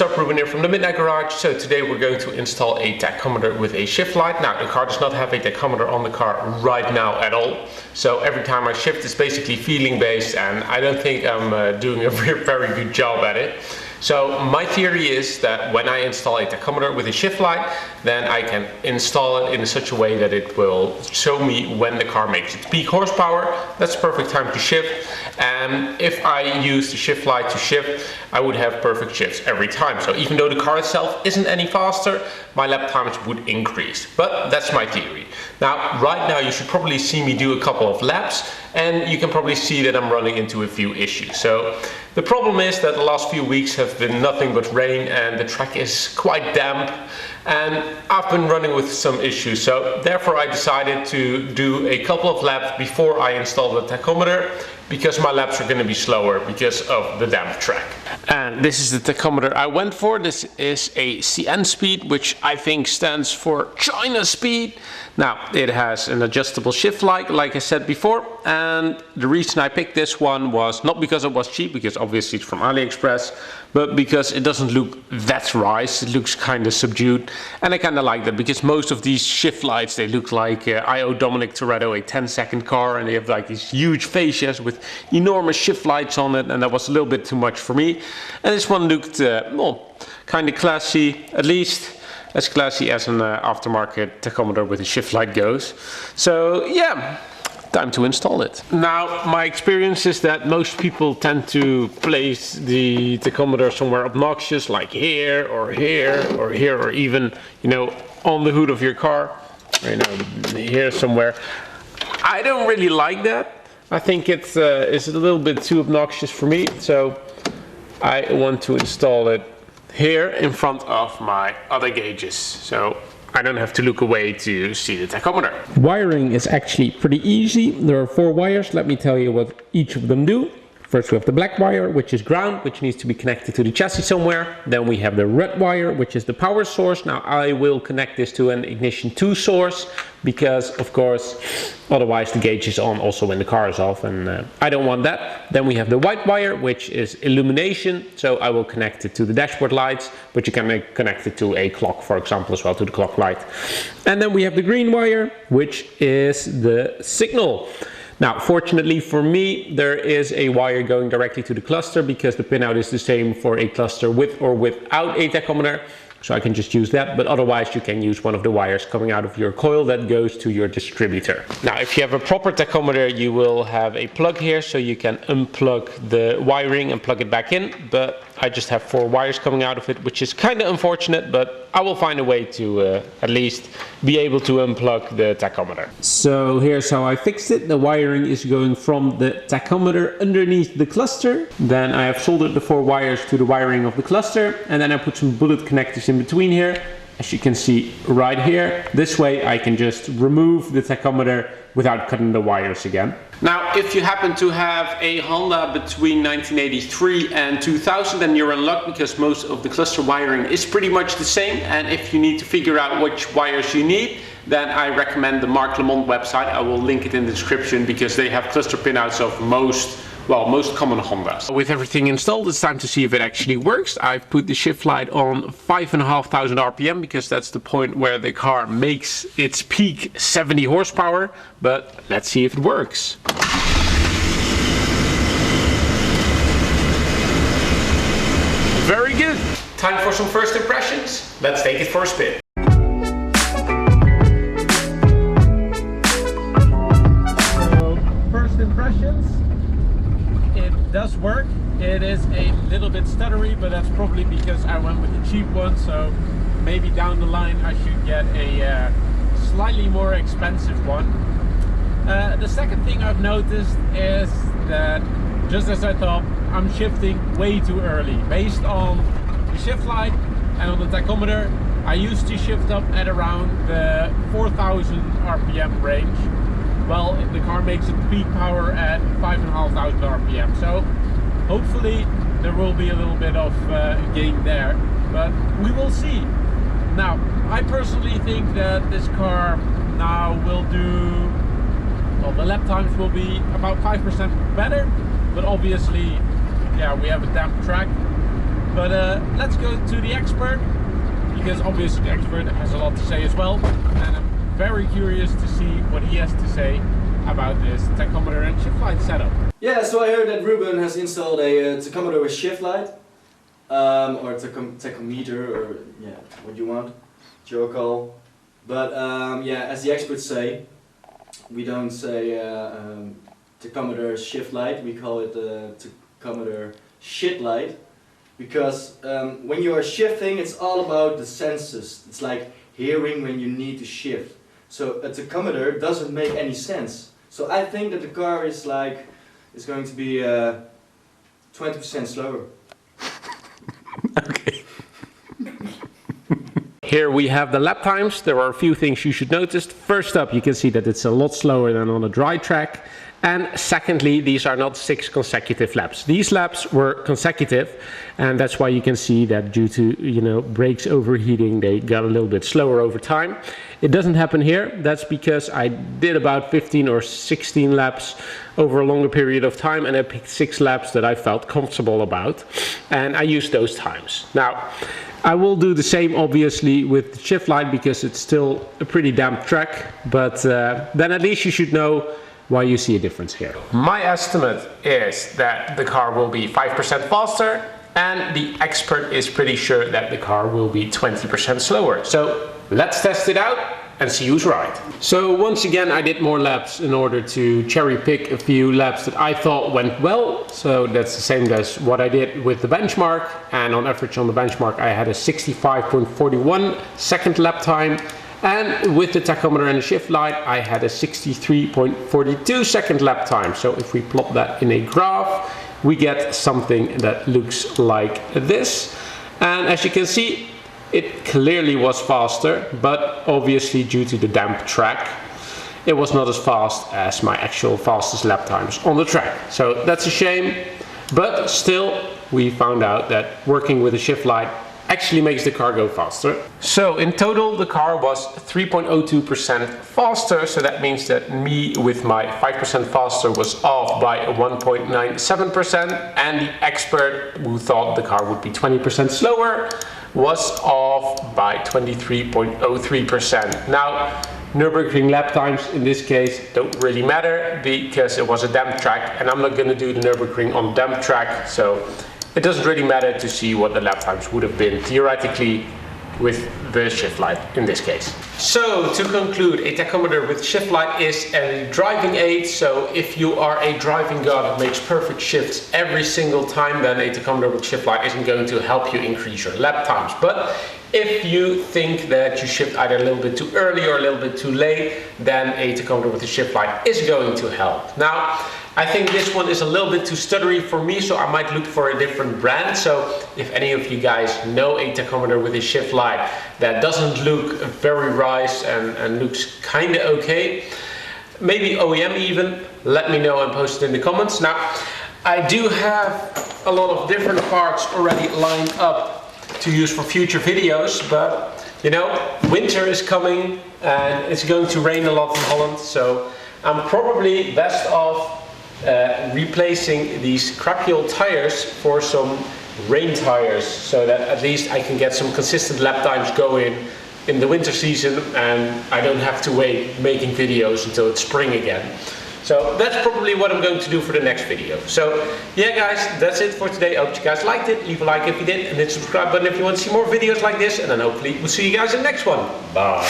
What's up, Ruben here from the Midnight Garage. So today we're going to install a tachometer with a shift light. Now the car does not have a tachometer on the car right now at all. So every time I shift it's basically feeling based, and I don't think I'm doing a very good job at it. So my theory is that when I install a tachometer with a shift light, then I can install it in such a way that it will show me when the car makes its peak horsepower. That's the perfect time to shift. And if I use the shift light to shift, I would have perfect shifts every time. So even though the car itself isn't any faster, my lap times would increase. But that's my theory. Now, right now you should probably see me do a couple of laps, and you can probably see that I'm running into a few issues. So the problem is that the last few weeks have been nothing but rain and the track is quite damp, and I've been running with some issues. So therefore I decided to do a couple of laps before I install the tachometer, because my laps are going to be slower because of the damp track. And this is the tachometer I went for. This is a CN speed, which I think stands for China speed. Now it has an adjustable shift light, like I said before, and the reason I picked this one was not because it was cheap, because obviously it's from AliExpress, but because it doesn't look that rise. It looks kind of subdued, and I kind of like that, because most of these shift lights, they look like I owe Dominic Toretto a 10-second car, and they have like these huge fascias with enormous shift lights on it, and that was a little bit too much for me. And this one looked well, kind of classy, at least as classy as an aftermarket tachometer with a shift light goes. So yeah, time to install it. Now my experience is that most people tend to place the tachometer somewhere obnoxious, like here or here or here, or even, you know, on the hood of your car, or, you know, here somewhere. I don't really like that. I think it's a little bit too obnoxious for me, so I want to install it here in front of my other gauges, so I don't have to look away to see the tachometer. Wiring is actually pretty easy. There are 4 wires. Let me tell you what each of them do. First we have the black wire, which is ground, which needs to be connected to the chassis somewhere. Then we have the red wire, which is the power source. Now I will connect this to an ignition 2 source, because of course otherwise the gauge is on also when the car is off, and I don't want that. Then we have the white wire, which is illumination, so I will connect it to the dashboard lights, but you can connect it to a clock, for example, as well, to the clock light. And then we have the green wire, which is the signal. Now, fortunately for me, there is a wire going directly to the cluster, because the pinout is the same for a cluster with or without a tachometer. So I can just use that, but otherwise you can use one of the wires coming out of your coil that goes to your distributor. Now, if you have a proper tachometer, you will have a plug here, so you can unplug the wiring and plug it back in, but I just have 4 wires coming out of it, which is kind of unfortunate, but I will find a way to at least be able to unplug the tachometer. So here's how I fixed it. The wiring is going from the tachometer underneath the cluster. Then I have soldered the 4 wires to the wiring of the cluster, and then I put some bullet connectors in between here, as you can see right here. This way I can just remove the tachometer without cutting the wires again. Now, if you happen to have a Honda between 1983 and 2000, then you're in luck, because most of the cluster wiring is pretty much the same. And if you need to figure out which wires you need, then I recommend the Mark Lemont website. I will link it in the description, because they have cluster pinouts of most common Hondas. With everything installed, it's time to see if it actually works. I've put the shift light on 5,500 RPM, because that's the point where the car makes its peak 70 horsepower. But let's see if it works. Very good. Time for some first impressions. Let's take it for a spin. So, first impressions. It does work. It is a little bit stuttery, but that's probably because I went with the cheap one, so maybe down the line I should get a slightly more expensive one. The second thing I've noticed is that, just as I thought, I'm shifting way too early. Based on the shift light and on the tachometer, I used to shift up at around the 4,000 RPM range. Well, the car makes its peak power at 5,500 RPM, so hopefully there will be a little bit of gain there, but we will see. Now, I personally think that this car now will do, well, the lap times will be about 5% better, but obviously, yeah, we have a damp track, But let's go to the expert, because obviously the expert has a lot to say as well, and I'm very curious to see what he has to say about this tachometer and shift light setup. Yeah, so I heard that Ruben has installed a tachometer with shift light, or tachometer, or yeah, what you want, Joakim. But yeah, as the experts say, we don't say tachometer shift light, we call it tachometer shit light, because when you are shifting, it's all about the senses. It's like hearing when you need to shift. So a tachometer doesn't make any sense. So I think that the car is going to be 20% slower. Okay. Here we have the lap times. There are a few things you should notice. First up, you can see that it's a lot slower than on a dry track. And secondly, these are not 6 consecutive laps. These laps were consecutive, and that's why you can see that due to, you know, brakes overheating, they got a little bit slower over time. It doesn't happen here. That's because I did about 15 or 16 laps over a longer period of time, and I picked 6 laps that I felt comfortable about, and I used those times. Now, I will do the same obviously with the shift light, because it's still a pretty damp track, but then at least you should know why you see a difference here. My estimate is that the car will be 5% faster, and the expert is pretty sure that the car will be 20% slower. So let's test it out and see who's right. So once again, I did more laps in order to cherry pick a few laps that I thought went well. So that's the same as what I did with the benchmark, and on average on the benchmark I had a 65.41 second lap time. And with the tachometer and the shift light, I had a 63.42 second lap time. So if we plot that in a graph, we get something that looks like this. And as you can see, it clearly was faster, but obviously due to the damp track, it was not as fast as my actual fastest lap times on the track. So that's a shame, but still we found out that working with a shift light actually makes the car go faster. So in total the car was 3.02% faster, so that means that me with my 5% faster was off by 1.97%, and the expert who thought the car would be 20% slower was off by 23.03%. Now, Nurburgring lap times in this case don't really matter because it was a damp track, and I'm not going to do the Nurburgring on damp track, so it doesn't really matter to see what the lap times would have been theoretically with the shift light in this case. So to conclude, a tachometer with shift light is a driving aid. So if you are a driving god that makes perfect shifts every single time, then a tachometer with shift light isn't going to help you increase your lap times. But if you think that you shift either a little bit too early or a little bit too late, then a tachometer with a shift light is going to help. Now, I think this one is a little bit too stuttery for me, so I might look for a different brand. So if any of you guys know a tachometer with a shift light that doesn't look very nice and looks kind of okay, maybe OEM even, let me know and post it in the comments. Now, I do have a lot of different parts already lined up to use for future videos, but you know, winter is coming and it's going to rain a lot in Holland, so I'm probably best off replacing these crappy old tires for some rain tires, so that at least I can get some consistent lap times going in the winter season, and I don't have to wait making videos until it's spring again. So that's probably what I'm going to do for the next video. So yeah guys, that's it for today. I hope you guys liked it. Leave a like if you did, and hit the subscribe button if you want to see more videos like this, and then hopefully we'll see you guys in the next one. Bye.